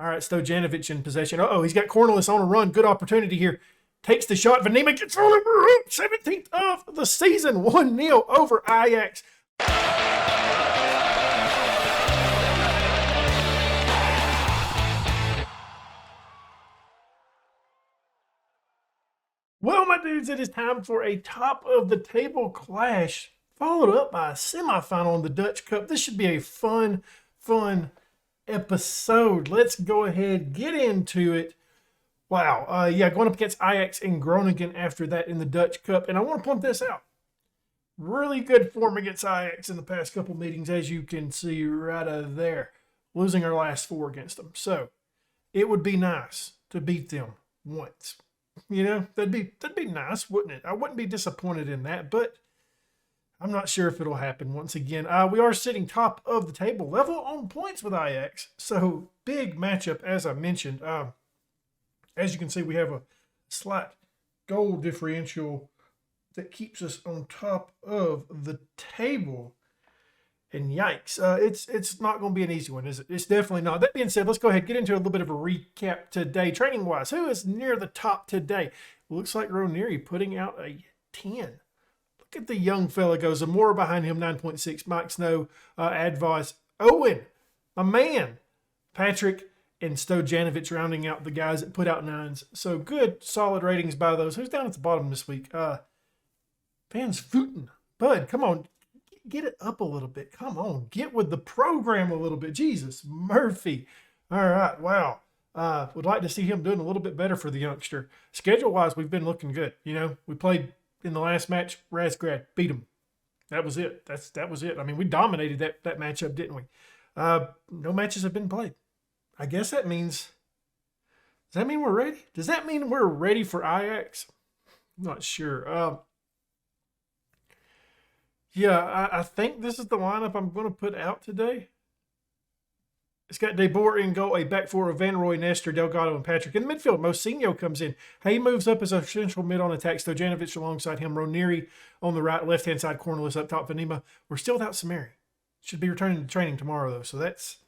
All right, Stojanovic in possession. Uh-oh, he's got Cornelis on a run. Good opportunity here. Takes the shot. Vanima gets on him. 17th of the season. 1-0 over Ajax. Well, my dudes, it is time for a top-of-the-table clash, followed up by a semifinal in the Dutch Cup. This should be a fun episode. Let's go ahead, get into it. Wow, going up against Ajax and Groningen after that in the Dutch Cup. And I want to point this out. Really good form against Ajax in the past couple meetings, as you can see right out there. Losing our last 4 against them. So, it would be nice to beat them once. You know, that'd be nice, wouldn't it? I wouldn't be disappointed in that, but I'm not sure if it'll happen once again. We are sitting top of the table, level on points with Ajax. So, big matchup, as I mentioned. As you can see, we have a slight goal differential that keeps us on top of the table. And yikes, it's not going to be an easy one, is it? It's definitely not. That being said, let's go ahead and get into a little bit of a recap today. Training-wise, who is near the top today? Looks like Ranieri putting out a 10. Look at the young fella goes. Zamora behind him, 9.6. Mike Snow, Advice. Owen, my man. Patrick and Stojanovic rounding out the guys that put out 9s. So good, solid ratings by those. Who's down at the bottom this week? Van Voeten. Bud, come on. Get it up a little bit. Come on. Get with the program a little bit. Jesus. Murphy. All right. Wow. Would like to see him doing a little bit better for the youngster. Schedule-wise, we've been looking good. You know, we played in the last match. Razgrad beat him. That was it. That was it. I mean, we dominated that matchup, didn't we? No matches have been played. I guess that means... Does that mean we're ready? Does that mean we're ready for Ajax? I'm not sure. Yeah, I think this is the lineup I'm going to put out today. It's got De Boer in goal, a back four of Van Rooy, Nestor, Delgado, and Patrick. In the midfield, Mocinho comes in. He moves up as a central mid on attack. Stojanovic alongside him. Ranieri on the right, left-hand side, Cornelis up top, Vanima. We're still without Samari. Should be returning to training tomorrow, though. So that's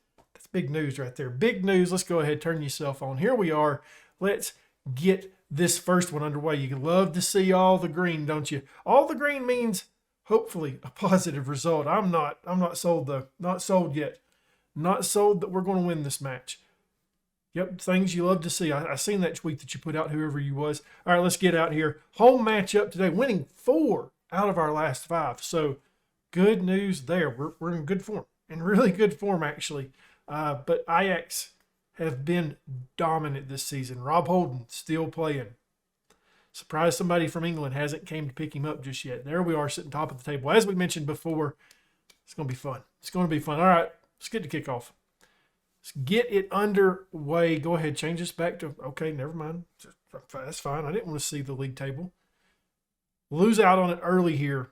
big news right there. Big news. Let's go ahead, turn yourself on. Here we are. Let's get this first one underway. You love to see all the green, don't you? All the green means... hopefully a positive result. I'm not sold though. Not sold yet. Not sold that we're going to win this match. Yep, things you love to see. I seen that tweet that you put out, whoever you was. All right, let's get out here. Home matchup today, winning 4 out of our last 5. So good news there. We're in good form, in really good form actually. But Ajax have been dominant this season. Rob Holden still playing. Surprised somebody from England hasn't came to pick him up just yet. There we are sitting top of the table. As we mentioned before, it's going to be fun. It's going to be fun. All right, let's get to kickoff. Let's get it underway. Go ahead, change this back to, okay, never mind. That's fine. I didn't want to see the league table. Lose out on it early here.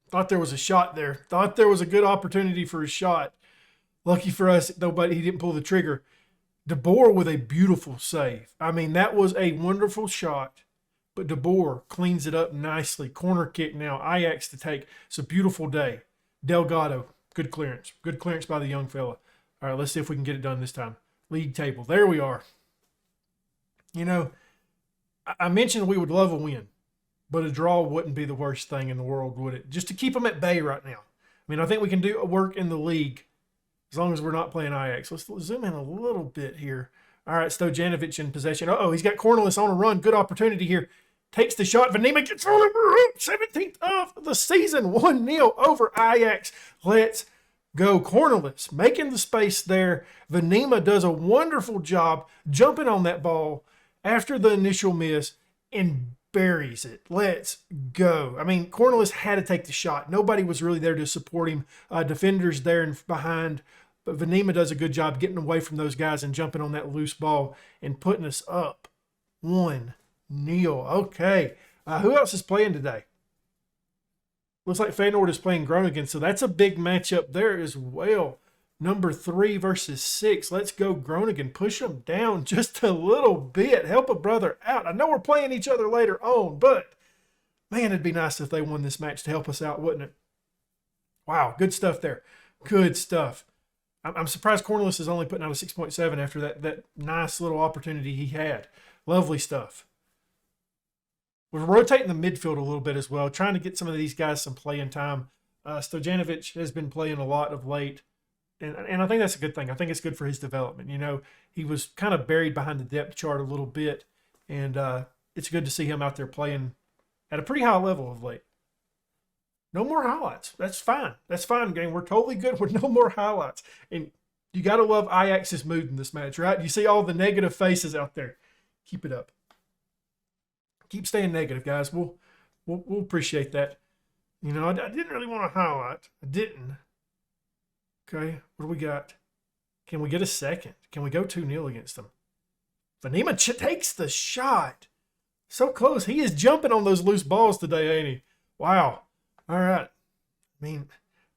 Thought there was a shot there. Thought there was a good opportunity for a shot. Lucky for us, nobody, he didn't pull the trigger. De Boer with a beautiful save. I mean, that was a wonderful shot, but De Boer cleans it up nicely. Corner kick now. Ajax to take. It's a beautiful day. Delgado, good clearance. Good clearance by the young fella. All right, let's see if we can get it done this time. League table. There we are. You know, I mentioned we would love a win, but a draw wouldn't be the worst thing in the world, would it? Just to keep them at bay right now. I mean, I think we can do work in the league as long as we're not playing Ajax. Let's zoom in a little bit here. All right, Stojanovic in possession. Uh-oh, he's got Cornelis on a run. Good opportunity here. Takes the shot. Vanima gets on him. 17th of the season. 1-0 over Ajax. Let's go. Cornelis making the space there. Vanima does a wonderful job jumping on that ball after the initial miss and buries it. Let's go. I mean, Cornelis had to take the shot. Nobody was really there to support him. Defenders there and behind. But Vanima does a good job getting away from those guys and jumping on that loose ball and putting us up 1-0. Okay. Who else is playing today? Looks like Feyenoord is playing Groningen, so that's a big matchup there as well. Number 3 versus 6. Let's go Groningen. Push them down just a little bit. Help a brother out. I know we're playing each other later on, but man, it'd be nice if they won this match to help us out, wouldn't it? Wow, good stuff there. Good stuff. I'm surprised Cornelius is only putting out a 6.7 after that nice little opportunity he had. Lovely stuff. We're rotating the midfield a little bit as well, trying to get some of these guys some playing time. Stojanovic has been playing a lot of late, and I think that's a good thing. I think it's good for his development. You know, he was kind of buried behind the depth chart a little bit, and it's good to see him out there playing at a pretty high level of late. No more highlights. That's fine. That's fine, gang. We're totally good with no more highlights. And you got to love Ajax's mood in this match, right? You see all the negative faces out there. Keep it up. Keep staying negative, guys. We'll appreciate that. You know, I didn't really want to highlight. I didn't. Okay, what do we got? Can we get a second? Can we go 2-0 against them? Vanema takes the shot. So close. He is jumping on those loose balls today, ain't he? Wow. All right. I mean,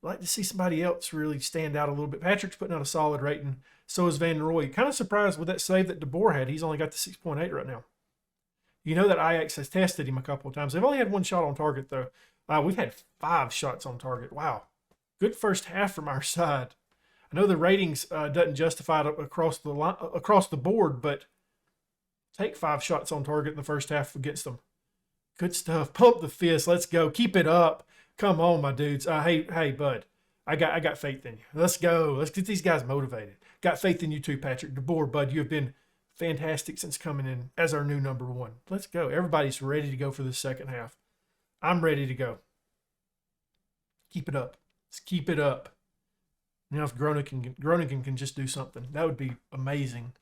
I'd like to see somebody else really stand out a little bit. Patrick's putting out a solid rating. So is Van Roy. Kind of surprised with that save that De Boer had. He's only got the 6.8 right now. You know that Ajax has tested him a couple of times. They've only had one shot on target, though. We've had 5 shots on target. Wow. Good first half from our side. I know the ratings doesn't justify it across the board, but take 5 shots on target in the first half against them. Good stuff. Pump the fist. Let's go. Keep it up. Come on, my dudes. Hey, bud. I got faith in you. Let's go. Let's get these guys motivated. Got faith in you too, Patrick. De Boer, bud. You have been fantastic since coming in as our new number 1. Let's go. Everybody's ready to go for the second half. I'm ready to go. Keep it up. Let's keep it up. You know, if Groningen can just do something, that would be amazing.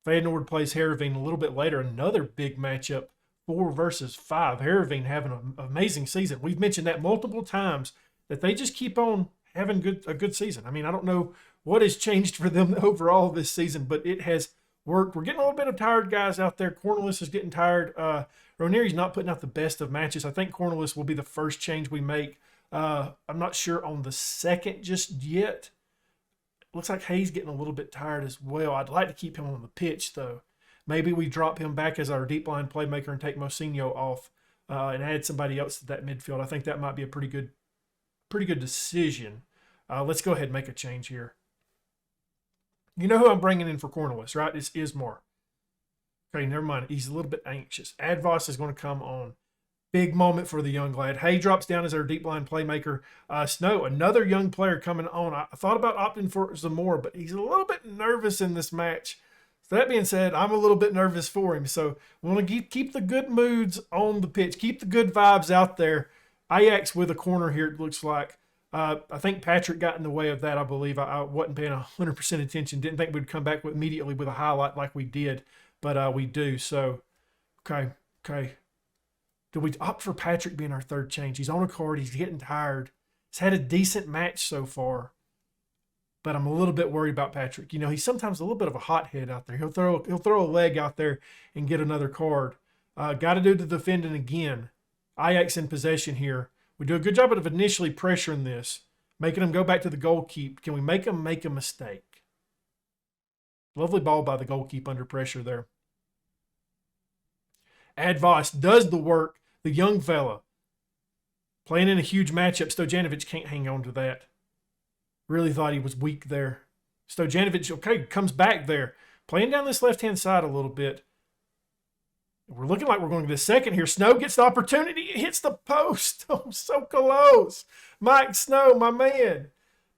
Feyenoord plays Heerenveen a little bit later. Another big matchup. 4 versus 5. Heerenveen having an amazing season. We've mentioned that multiple times, that they just keep on having a good season. I mean, I don't know what has changed for them overall this season, but it has worked. We're getting a little bit of tired guys out there. Cornelius is getting tired. Ranieri's not putting out the best of matches. I think Cornelius will be the first change we make. I'm not sure on the second just yet. Looks like Hayes getting a little bit tired as well. I'd like to keep him on the pitch, though. Maybe we drop him back as our deep line playmaker and take Mocinho off and add somebody else to that midfield. I think that might be a pretty good decision. Let's go ahead and make a change here. You know who I'm bringing in for Cornelius, right? It's Ismar. Okay, never mind. He's a little bit anxious. Advos is going to come on. Big moment for the young lad. Hay drops down as our deep line playmaker. Snow, another young player coming on. I thought about opting for Zamora, but he's a little bit nervous in this match. So that being said, I'm a little bit nervous for him. So we want to keep the good moods on the pitch. Keep the good vibes out there. Ajax with a corner here, it looks like. I think Patrick got in the way of that, I believe. I wasn't paying 100% attention. Didn't think we'd come back immediately with a highlight like we did. But we do. So, okay. Do we opt for Patrick being our third change? He's on a card. He's getting tired. He's had a decent match so far. But I'm a little bit worried about Patrick. You know, he's sometimes a little bit of a hothead out there. He'll throw a leg out there and get another card. Got to do the defending again. Ajax in possession here. We do a good job of initially pressuring this, making them go back to the goal keep. Can we make them make a mistake? Lovely ball by the goalkeeper under pressure there. Advos does the work. The young fella playing in a huge matchup. Stojanovic can't hang on to that. Really thought he was weak there. Stojanovic, okay, comes back there. Playing down this left-hand side a little bit. We're looking like we're going to the second here. Snow gets the opportunity. It hits the post. Oh, so close. Mike Snow, my man.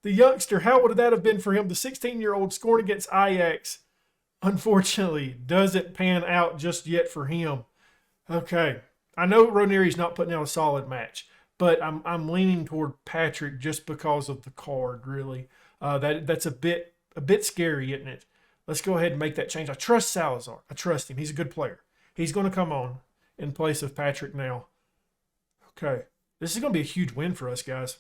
The youngster, how would that have been for him? The 16-year-old scoring against Ajax, unfortunately, doesn't pan out just yet for him. Okay. I know Ranieri's not putting out a solid match, but I'm leaning toward Patrick just because of the card, really. That's a bit scary, isn't it? Let's go ahead and make that change. I trust Salazar. I trust him. He's a good player. He's going to come on in place of Patrick now. Okay. This is going to be a huge win for us, guys.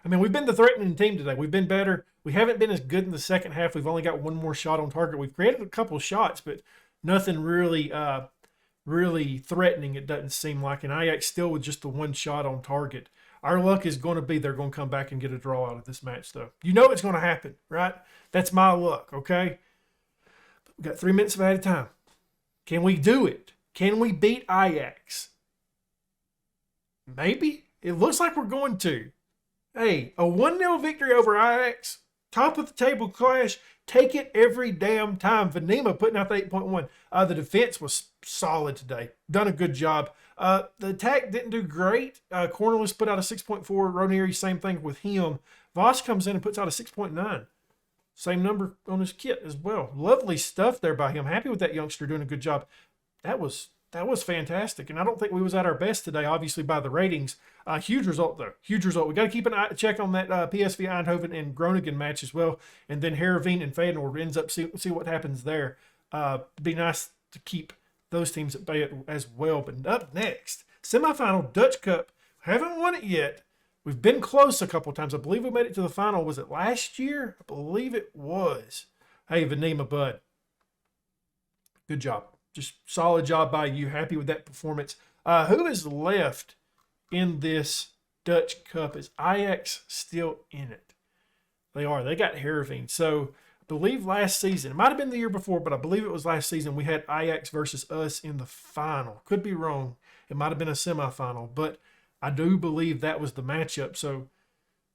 I mean, we've been the threatening team today. We've been better. We haven't been as good in the second half. We've only got one more shot on target. We've created a couple of shots, but nothing really threatening, it doesn't seem like. And Ajax still with just the one shot on target. Our luck is going to be they're going to come back and get a draw out of this match, though. You know it's going to happen, right? That's my luck, okay? We've got 3 minutes of added time. Can we do it? Can we beat Ajax? Maybe. It looks like we're going to. Hey, a 1-0 victory over Ajax, top of the table clash. Take it every damn time. Vanema putting out the 8.1. The defense was solid today. Done a good job. The attack didn't do great. Cornelius put out a 6.4. Ranieri, same thing with him. Voss comes in and puts out a 6.9. Same number on his kit as well. Lovely stuff there by him. Happy with that youngster doing a good job. That was fantastic. And I don't think we was at our best today, obviously, by the ratings. Huge result, though. Huge result. We got to keep an eye, check on that PSV Eindhoven and Groningen match as well. And then Heerenveen and Feyenoord ends up, see what happens there. Be nice to keep those teams at bay as well. But up next, semifinal Dutch Cup. Haven't won it yet. We've been close a couple times. I believe we made it to the final. Was it last year? I believe it was. Hey, Vanema Bud. Good job. Just solid job by you. Happy with that performance. Who is left in this Dutch Cup? Is Ajax still in it? They are. They got Heerenveen. So I believe last season, it might have been the year before, but I believe it was last season, we had Ajax versus us in the final. Could be wrong. It might have been a semifinal, but I do believe that was the matchup. So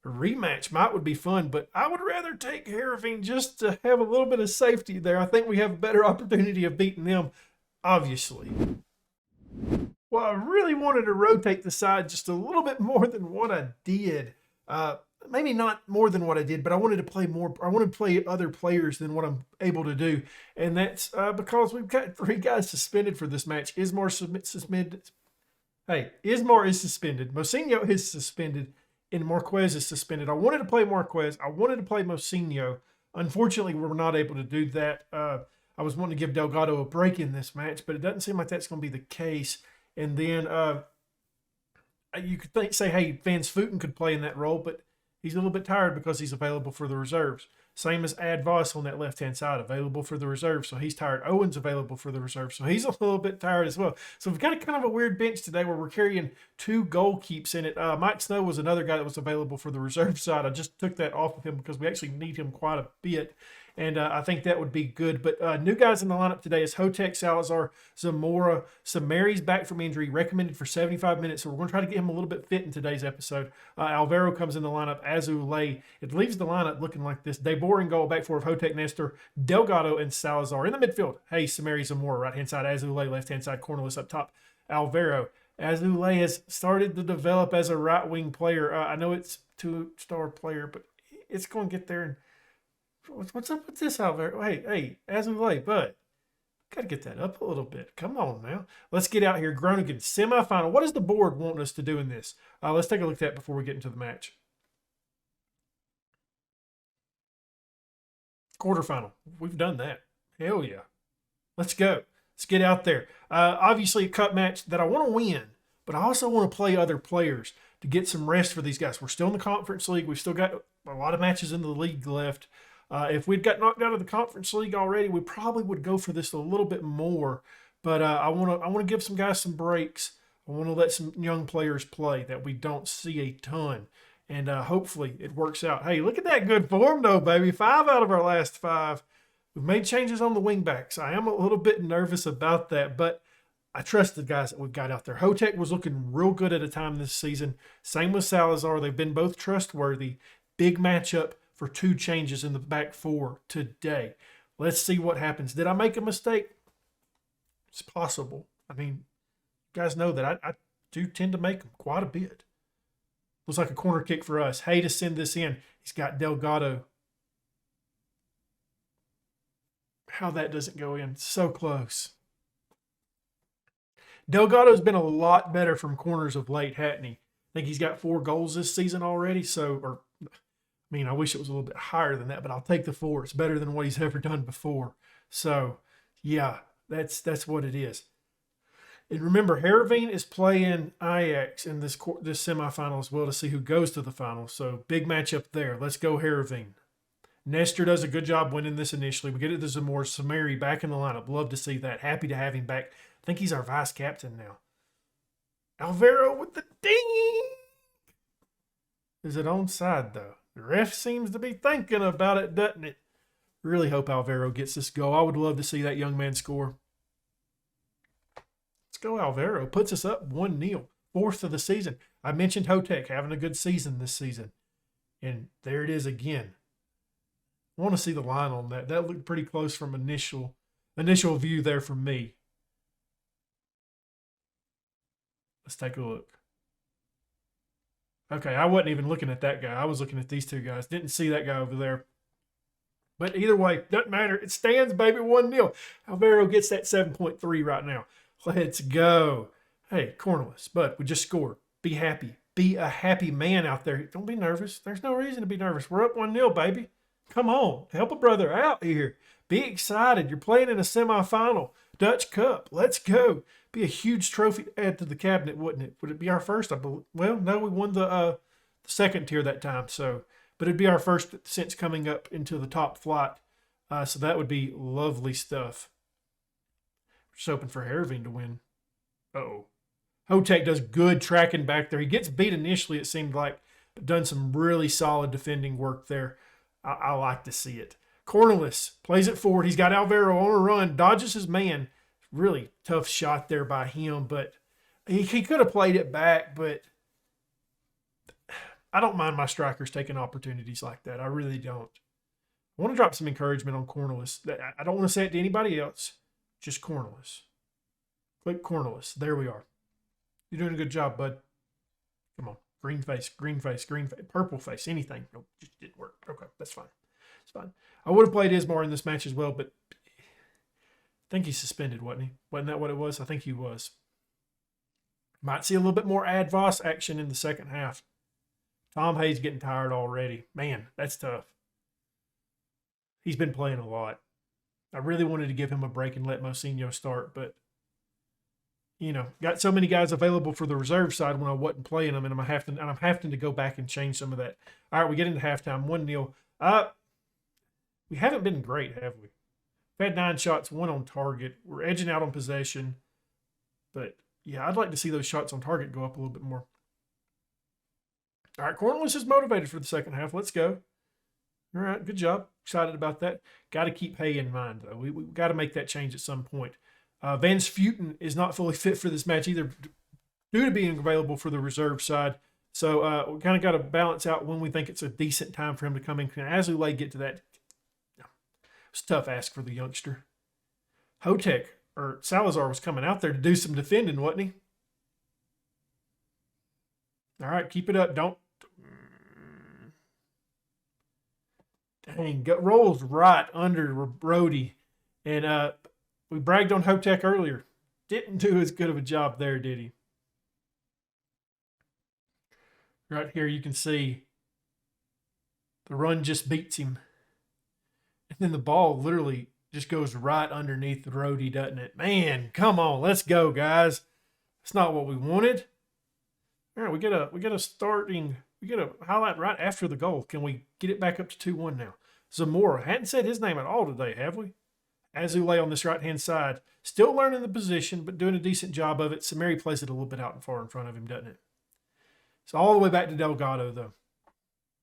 a rematch would be fun, but I would rather take Heerenveen just to have a little bit of safety there. I think we have a better opportunity of beating them, obviously. Well, I really wanted to rotate the side just a little bit more than what I did. Maybe not more than what I did, but I wanted to play more. I wanted to play other players than what I'm able to do. And that's because we've got 3 guys suspended for this match. Ismar suspended. Hey, Ismar is suspended. Mosinho is suspended. And Marquez is suspended. I wanted to play Marquez. I wanted to play Mosinho. Unfortunately, we were not able to do that. I was wanting to give Delgado a break in this match, but it doesn't seem like that's going to be the case. And then you could say, hey, Van Svooten could play in that role, but he's a little bit tired because he's available for the reserves. Same as Ad Voss on that left-hand side, available for the reserves, so he's tired. Owen's available for the reserves, so he's a little bit tired as well. So we've got kind of a weird bench today where we're carrying 2 goalkeepers in it. Mike Snow was another guy that was available for the reserve side. I just took that off of him because we actually need him quite a bit. And I think that would be good. But new guys in the lineup today is Hotek, Salazar, Zamora. Samari's back from injury, recommended for 75 minutes. So we're going to try to get him a little bit fit in today's episode. Alvaro comes in the lineup. Azulay. It leaves the lineup looking like this. Debor and goal, back four of Hotek, Nestor, Delgado, and Salazar. In the midfield, hey, Samari, Zamora, right-hand side. Azulay, left-hand side. Cornelius up top. Alvaro. Azulay has started to develop as a right-wing player. I know it's 2-star player, but it's going to get there. And what's up with this, Alvaro? Hey, Azulay, bud. Got to get that up a little bit. Come on now. Let's get out here. Groningen, semifinal. What does the board want us to do in this? Let's take a look at that before we get into the match. Quarterfinal. We've done that. Hell yeah. Let's go. Let's get out there. Obviously, a cup match that I want to win, but I also want to play other players to get some rest for these guys. We're still in the Conference League. We've still got a lot of matches in the league left. If we'd got knocked out of the Conference League already, we probably would go for this a little bit more. But I want to give some guys some breaks. I want to let some young players play that we don't see a ton. And hopefully it works out. Hey, look at that good form, though, baby. 5 out of our last 5. We've made changes on the wingbacks. I am a little bit nervous about that, but I trust the guys that we've got out there. Hotek was looking real good at a time this season. Same with Salazar. They've been both trustworthy. Big matchup for 2 changes in the back 4 today. Let's see what happens. Did I make a mistake? It's possible. I mean, you guys know that I do tend to make them quite a bit. Looks like a corner kick for us. Hay to send this in. He's got Delgado. How that doesn't go in. So close. Delgado's been a lot better from corners of late, hasn't he? I think he's got 4 goals this season already. I wish it was a little bit higher than that, but I'll take the 4. It's better than what he's ever done before. So, yeah, that's what it is. And remember, Heerenveen is playing Ajax in this semifinal as well to see who goes to the final. So, big matchup there. Let's go Heerenveen. Nestor does a good job winning this initially. We get it to Zamora. Samari back in the lineup. Love to see that. Happy to have him back. I think he's our vice captain now. Alvaro with the ding. Is it onside, though? The ref seems to be thinking about it, doesn't it? Really hope Alvaro gets this goal. I would love to see that young man score. Let's go, Alvaro. Puts us up 1-0. 4th of the season. I mentioned Hotek having a good season this season. And there it is again. I want to see the line on that. That looked pretty close from initial view there from me. Let's take a look. Okay, I wasn't even looking at that guy. I was looking at these two guys. Didn't see that guy over there. But either way, doesn't matter. It stands, baby, 1-0. Alvaro gets that 7.3 right now. Let's go. Hey, Cornelius, bud, we just scored. Be happy. Be a happy man out there. Don't be nervous. There's no reason to be nervous. We're up 1-0, baby. Come on. Help a brother out here. Be excited. You're playing in a semifinal Dutch Cup. Let's go. Be a huge trophy to add to the cabinet, wouldn't it? Would it be our first? Well, no, we won the second tier that time, so but it'd be our first since coming up into the top flight. So that would be lovely stuff. Just hoping for Herving to win. Uh-oh. Hotek does good tracking back there. He gets beat initially, it seemed like, but done some really solid defending work there. I like to see it. Cornelius plays it forward. He's got Alvaro on a run, dodges his man. Really tough shot there by him, but he could have played it back, but I don't mind my strikers taking opportunities like that. I really don't. I want to drop some encouragement on Cornelius. I don't want to say it to anybody else, just Cornelius. Click Cornelius. There we are. You're doing a good job, bud. Come on. Green face, green face, green face, purple face, anything. Nope, just didn't work. Okay, that's fine. It's fine. I would have played Ismar in this match as well, but I think he's suspended, wasn't he? Wasn't that what it was? I think he was. Might see a little bit more Advos action in the second half. Tom Hayes getting tired already. Man, that's tough. He's been playing a lot. I really wanted to give him a break and let Mocinho start, but you know, got so many guys available for the reserve side when I wasn't playing them, and I'm having to go back and change some of that. All right, we get into halftime, 1-0. We haven't been great, have we? We've had 9 shots, 1 on target. We're edging out on possession. But, yeah, I'd like to see those shots on target go up a little bit more. All right, Cornelius is motivated for the second half. Let's go. All right, good job. Excited about that. Got to keep Hay in mind, though. We've got to make that change at some point. Van Spuiten is not fully fit for this match either due to being available for the reserve side. So we kind of got to balance out when we think it's a decent time for him to come in. Can Azulay get to that? No. It's a tough ask for the youngster. Hotek, or Salazar, was coming out there to do some defending, wasn't he? All right, keep it up. Don't. Dang, rolls right under Brody. And we bragged on Hotek earlier. Didn't do as good of a job there, did he? Right here you can see the run just beats him. And then the ball literally just goes right underneath the Brody, doesn't it? Man, come on, let's go, guys. That's not what we wanted. All right, we get a highlight right after the goal. Can we get it back up to 2-1 now? Zamora, hadn't said his name at all today, have we? Azulay on this right-hand side. Still learning the position, but doing a decent job of it. Samari plays it a little bit out and far in front of him, doesn't it? It's all the way back to Delgado, though.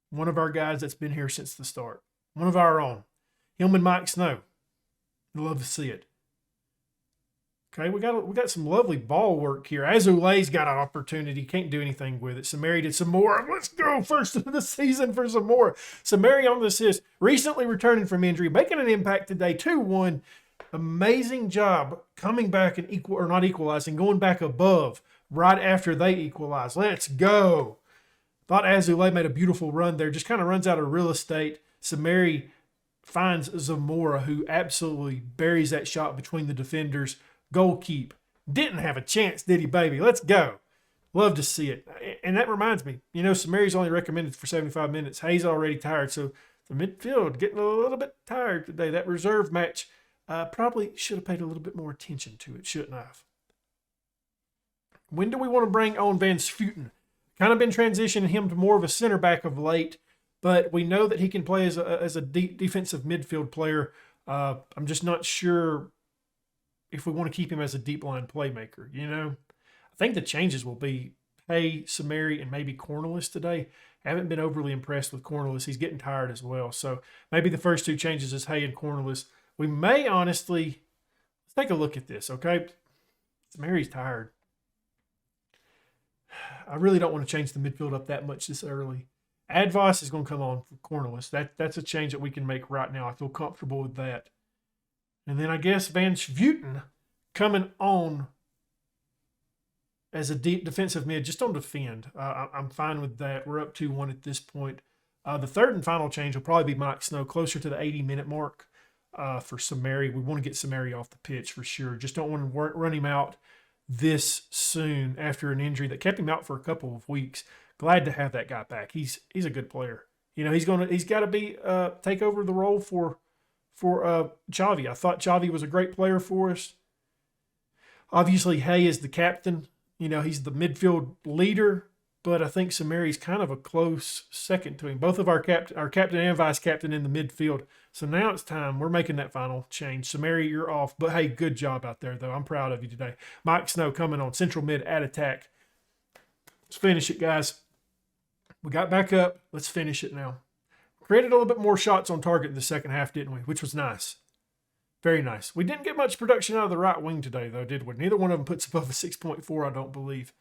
One of our guys that's been here since the start. One of our own. Him and Mike Snow. I'd love to see it. Okay, we got some lovely ball work here. Azulay's got an opportunity. Can't do anything with it. Samari did some more. Let's go. First of the season for some more. Samari on the assist. Recently returning from injury. Making an impact today. 2-1. Amazing job coming back and not equalizing. Going back above right after they equalize. Let's go. Thought Azulay made a beautiful run there. Just kind of runs out of real estate. Samari finds Zamora, who absolutely buries that shot between the defenders. Goal keep. Didn't have a chance, did he, baby? Let's go. Love to see it. And that reminds me, Samari's only recommended for 75 minutes. Hayes already tired, so the midfield getting a little bit tired today. That reserve match probably should have paid a little bit more attention to it, shouldn't I have? When do we want to bring on Van Spuiten? Kind of been transitioning him to more of a center back of late, but we know that he can play as a defensive midfield player. I'm just not sure if we want to keep him as a deep line playmaker, I think the changes will be Hay, Samari, and maybe Cornelius today. Haven't been overly impressed with Cornelius. He's getting tired as well. So maybe the first 2 changes is Hay and Cornelius. We may honestly, let's take a look at this, okay? Samari's tired. I really don't want to change the midfield up that much this early. Advice is going to come on for Cornelius. That's a change that we can make right now. I feel comfortable with that. And then I guess Van Vleuten coming on as a deep defensive mid, just on defend. I'm fine with that. We're up 2-1 at this point. The third and final change will probably be Mike Snow, closer to the 80-minute mark for Samari. We want to get Samari off the pitch for sure. Just don't want to run him out this soon after an injury that kept him out for a couple of weeks. Glad to have that guy back. He's a good player. You know, he's got to be take over the role for Xavi. I thought Xavi was a great player for us. Obviously, Hay is the captain. You know, he's the midfield leader, but I think Samari's kind of a close second to him. Both of our captain and vice captain in the midfield. So now it's time. We're making that final change. Samari, you're off. But hey, good job out there, though. I'm proud of you today. Mike Snow coming on central mid at attack. Let's finish it, guys. We got back up. Let's finish it now. Created a little bit more shots on target in the second half, didn't we? Which was nice. Very nice. We didn't get much production out of the right wing today, though, did we? Neither one of them puts above a 6.4, I don't believe.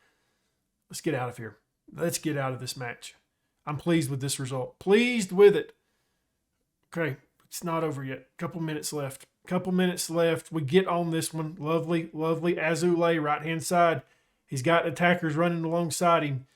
Let's get out of here. Let's get out of this match. I'm pleased with this result. Pleased with it. Okay, it's not over yet. Couple minutes left. We get on this one. Lovely, lovely. Azulay, right-hand side. He's got attackers running alongside him.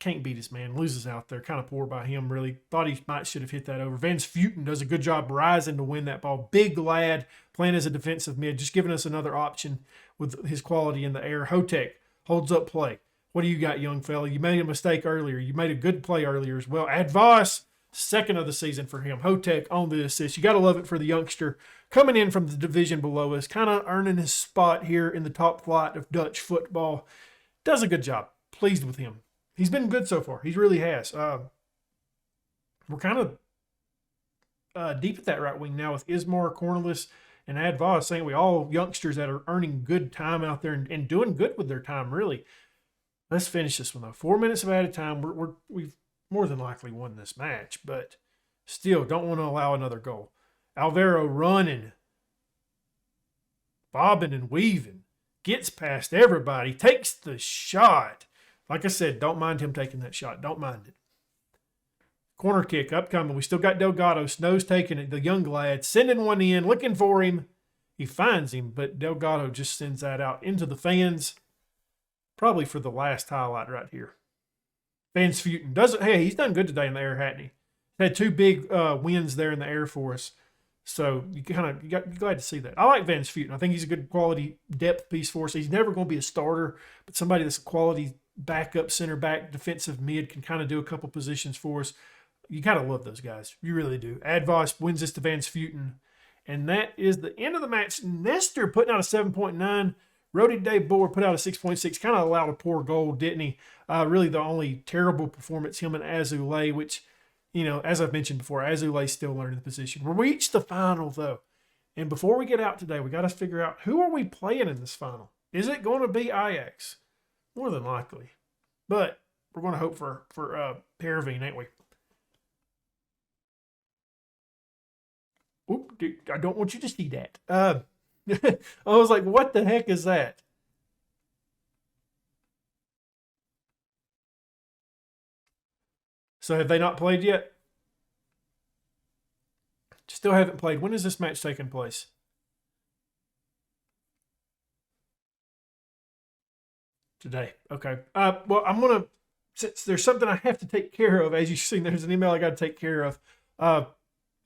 Can't beat us, man. Loses out there. Kind of poor by him, really. Thought he should have hit that over. Van Vleuten does a good job rising to win that ball. Big lad, playing as a defensive mid, just giving us another option with his quality in the air. Hotek holds up play. What do you got, young fella? You made a mistake earlier. You made a good play earlier as well. Advice, second of the season for him. Hotek on the assist. You got to love it for the youngster coming in from the division below us, kind of earning his spot here in the top flight of Dutch football. Does a good job. Pleased with him. He's been good so far. He really has. We're kind of deep at that right wing now with Ismar, Cornelius, and Advaz, saying we all youngsters that are earning good time out there and doing good with their time, really. Let's finish this one, though. 4 minutes of added time. We've more than likely won this match, but still don't want to allow another goal. Alvaro running, bobbing and weaving, gets past everybody, takes the shot. Like I said, don't mind him taking that shot. Don't mind it. Corner kick upcoming. We still got Delgado. Snow's taking it. The young lad sending one in, looking for him. He finds him, but Delgado just sends that out into the fans. Probably for the last highlight right here. Van Vleuten doesn't. Hey, he's done good today in the air, hasn't he? Had two big wins there in the air for us. So you're glad to see that. I like Van Vleuten. I think he's a good quality depth piece for us. He's never going to be a starter, but somebody that's a quality backup, center back, defensive mid, can kind of do a couple positions for us. You gotta love those guys. You really do. Advice wins this to Van Vleuten. And that is the end of the match. Nestor putting out a 7.9. Rody Day Boer put out a 6.6. Kind of allowed a poor goal, didn't he? Really the only terrible performance, him and Azulay, which, you know, as I've mentioned before, Azulay's still learning the position. We reached the final, though. And before we get out today, we got to figure out, who are we playing in this final? Is it going to be Ajax? More than likely. But we're going to hope for Heerenveen, ain't we? Oop, dude, I don't want you to see that. I was like, what the heck is that? So have they not played yet? Still haven't played. When is this match taking place? Today. Okay. Well, I'm going to, since there's something I have to take care of, as you've seen, there's an email I got to take care of. I'm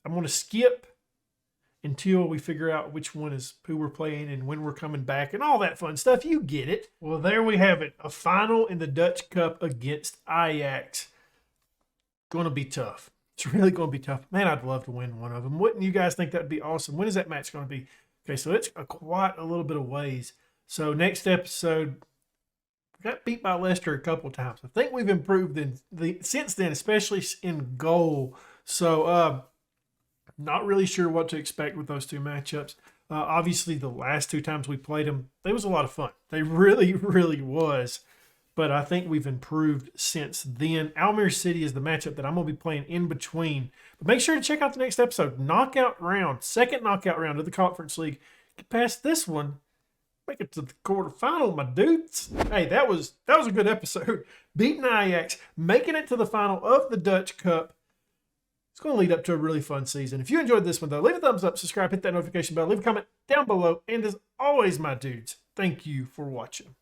going to skip until we figure out which one is who we're playing and when we're coming back and all that fun stuff. You get it. Well, there we have it. A final in the Dutch Cup against Ajax. Going to be tough. It's really going to be tough. Man, I'd love to win one of them. Wouldn't you guys think that'd be awesome? When is that match going to be? Okay, so it's quite a little bit of ways. So next episode, we got beat by Leicester a couple of times. I think we've improved since then, especially in goal. So not really sure what to expect with those two matchups. Obviously, the last two times we played them, they was a lot of fun. They really, really was. But I think we've improved since then. Almere City is the matchup that I'm going to be playing in between. But make sure to check out the next episode. Knockout round. Second knockout round of the Conference League. Get past this one. Make it to the quarterfinal, my dudes. Hey, that was a good episode. beating Ajax, making it to the final of the Dutch Cup. It's going to lead up to a really fun season. If you enjoyed this one, though, leave a thumbs up, subscribe, hit that notification bell, leave a comment down below. And as always, my dudes, thank you for watching.